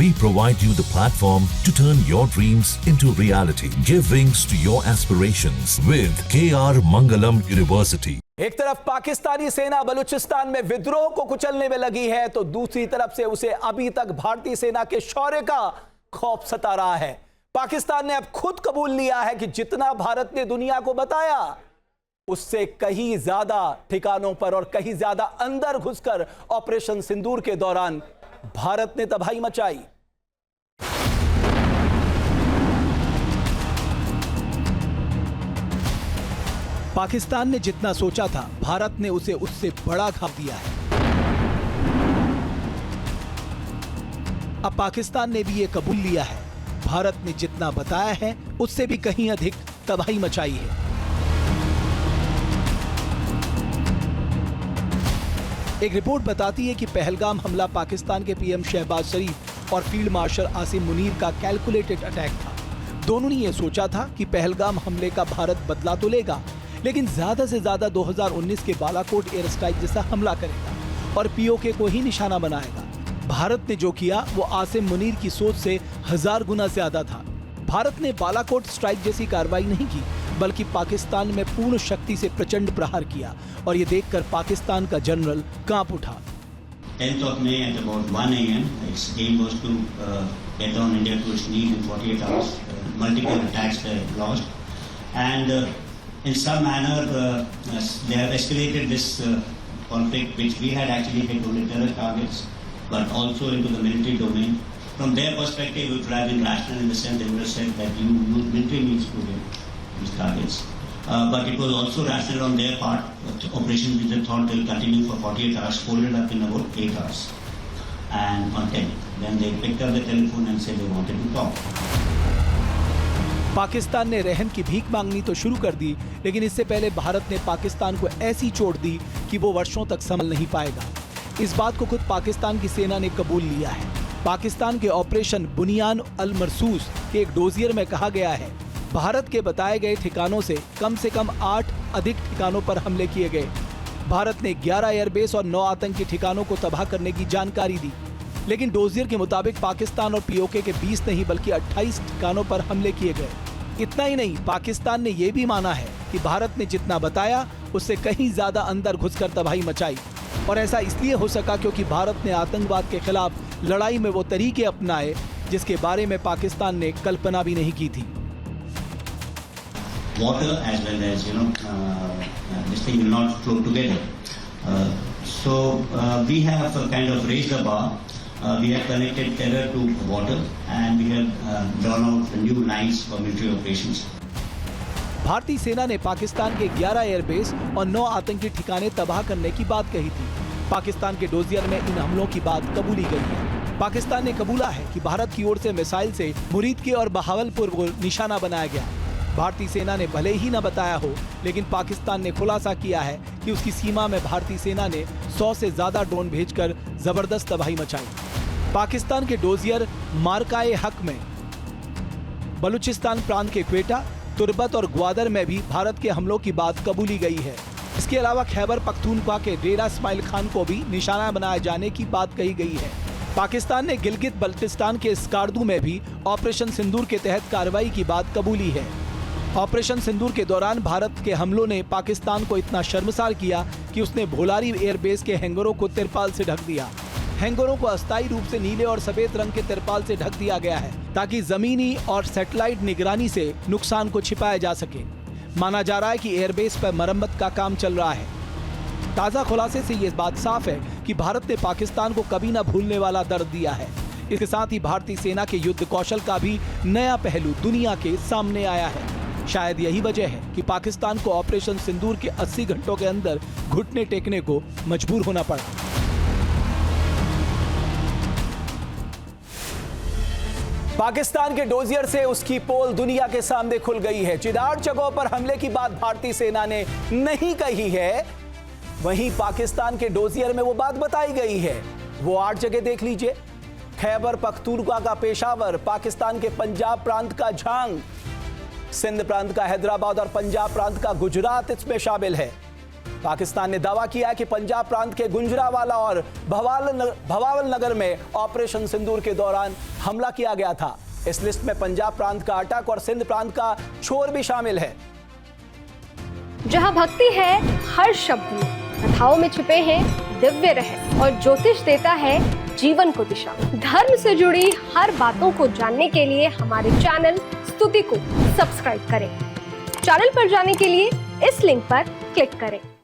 We provide you the platform to turn your dreams into reality. Give wings to your aspirations with KR Mangalam University. एक तरफ पाकिस्तानी सेना बलूचिस्तान में विद्रोह को कुचलने में लगी है, तो दूसरी तरफ से उसे अभी तक भारतीय सेना के शौर्य का खौफ सता रहा है। पाकिस्तान ने अब खुद कबूल लिया है कि जितना भारत ने दुनिया को बताया, उससे कहीं ज्यादा ठिकानों पर और कहीं ज्यादा अंदर घुसकर ऑपरेशन सिंदूर के दौरान भारत ने तबाही मचाई। पाकिस्तान ने जितना सोचा था, भारत ने उसे उससे बड़ा घाव दिया है। अब पाकिस्तान ने भी यह कबूल लिया है, भारत ने जितना बताया है उससे भी कहीं अधिक तबाही मचाई है। एक रिपोर्ट बताती है कि पहलगाम हमला पाकिस्तान के पीएम शहबाज शरीफ और फील्ड मार्शल आसिम मुनीर का कैलकुलेटेड अटैक था। दोनों ने यह सोचा था कि पहलगाम हमले का भारत बदला तो लेगा, लेकिन ज्यादा से ज्यादा 2019 के बालाकोट एयर स्ट्राइक जैसा हमला करेगा और पीओके को ही निशाना बनाएगा। भारत ने जो किया वो आसिम मुनीर की सोच से 1000 गुना ज्यादा था। भारत ने बालाकोट स्ट्राइक जैसी कार्रवाई नहीं की, बल्कि पाकिस्तान में पूर्ण शक्ति से प्रचंड प्रहार किया और ये देखकर पाकिस्तान का जनरल कांप उठा। 10th of May at about 1 a.m. its aim was to get down India to its knees in 48 hours. Multiple attacks were launched, and in some manner they have escalated this conflict, which we had actually hit only terror targets, but also into the military domain. From their perspective, it would have been rational in the sense they would have said that you use military means to hit these targets. But it was also rational on their part. Operation which they thought will continue for 48 hours, folded up in about 8 hours. And on 10, then they picked up the telephone and said they wanted to talk. Pakistan ने रहम की भीख मांगनी तो शुरू कर दी, लेकिन इससे पहले भारत ने पाकिस्तान को ऐसी चोट दी कि वो वर्षों तक संभल नहीं पाएगा। इस बात को खुद पाकिस्तान की सेना ने कबूल लिया है। पाकिस्तान के ऑपरेशन बुनियान अल मरसूस के एक डोजियर में कहा गया है, भारत के बताए गए ठिकानों से कम 8 अधिक ठिकानों पर हमले किए गए। भारत ने 11 एयरबेस और 9 आतंकी ठिकानों को तबाह करने की जानकारी दी, लेकिन डोजियर के मुताबिक पाकिस्तान और पीओके के 20 नहीं बल्कि 28 ठिकानों पर हमले किए गए। इतना ही नहीं, पाकिस्तान ने यह भी माना है कि भारत ने जितना बताया उससे कहीं ज्यादा अंदर घुसकर तबाही मचाई, और ऐसा इसलिए हो सका क्योंकि भारत ने आतंकवाद के खिलाफ लड़ाई में वो तरीके अपनाए जिसके बारे में पाकिस्तान ने कल्पना भी नहीं की थी। Water as well as this thing will not flow together. So we have kind of raised the bar. We have connected terror to water, and we have drawn out new lines for military operations. भारतीय सेना ने पाकिस्तान के 11 airbase और 9 आतंकी ठिकाने तबाह करने की बात कही थी। पाकिस्तान के डोजियर में इन हमलों की बात कबूली गई है। पाकिस्तान ने कबूला है कि भारत की ओर से मिसाइल से मुरीद के और बहावलपुर को निशाना बनाया गया। भारतीय सेना ने भले ही न बताया हो, लेकिन पाकिस्तान ने खुलासा किया है कि उसकी सीमा में भारतीय सेना ने 100 से ज्यादा ड्रोन भेजकर जबरदस्त तबाही मचाई। पाकिस्तान के डोजियर मार्काए हक में बलूचिस्तान प्रांत के क्वेटा, तुर्बत और ग्वादर में भी भारत के हमलों की बात कबूली गई है। इसके अलावा खैबर पख्तूनख्वा के डेरा इस्माइल खान को भी निशाना बनाए जाने की बात कही गई है। पाकिस्तान ने गिलगित बल्टिस्तान के स्कार्दू में भी ऑपरेशन सिंदूर के तहत कार्रवाई की बात कबूली है। ऑपरेशन सिंदूर के दौरान भारत के हमलों ने पाकिस्तान को इतना शर्मसार किया कि उसने भोलारी एयरबेस के हैंगरों को तिरपाल से ढक दिया। हैंगरों को अस्थायी रूप से नीले और सफेद रंग के तिरपाल से ढक दिया गया है ताकि जमीनी और सैटेलाइट निगरानी से नुकसान को छिपाया जा सके। माना जा रहा है कि एयरबेस पर मरम्मत का काम चल रहा है। ताज़ा खुलासे से ये बात साफ है कि भारत ने पाकिस्तान को कभी न भूलने वाला दर्द दिया है। इसके साथ ही भारतीय सेना के युद्ध कौशल का भी नया पहलू दुनिया के सामने आया है। शायद यही वजह है कि पाकिस्तान को ऑपरेशन सिंदूर के 80 घंटों के अंदर घुटने टेकने को मजबूर होना पड़ा। पाकिस्तान के डोजियर से उसकी पोल दुनिया के सामने खुल गई है। जिन 8 जगहों पर हमले की बात भारतीय सेना ने नहीं कही है, वहीं पाकिस्तान के डोजियर में वो बात बताई गई है। वो 8 जगह देख लीजिए। खैबर पख्तूनख्वा का पेशावर, पाकिस्तान के पंजाब प्रांत का झांग, सिंध प्रांत का हैदराबाद और पंजाब प्रांत का गुजरात इसमें शामिल है। पाकिस्तान ने दावा किया है कि पंजाब प्रांत के गुंजरावाला और भवावल नगर में ऑपरेशन सिंदूर के दौरान हमला किया गया था। इस लिस्ट में पंजाब प्रांत का अटक और सिंध प्रांत का छोर भी शामिल है। जहां भक्ति है हर शब्द में, कथाओं में छिपे हैं दिव्य रहस्य और ज्योतिष देता है जीवन को दिशा। धर्म से जुड़ी हर बातों को जानने के लिए हमारे चैनल स्तुति को सब्सक्राइब करें। चैनल पर जाने के लिए इस लिंक पर क्लिक करें।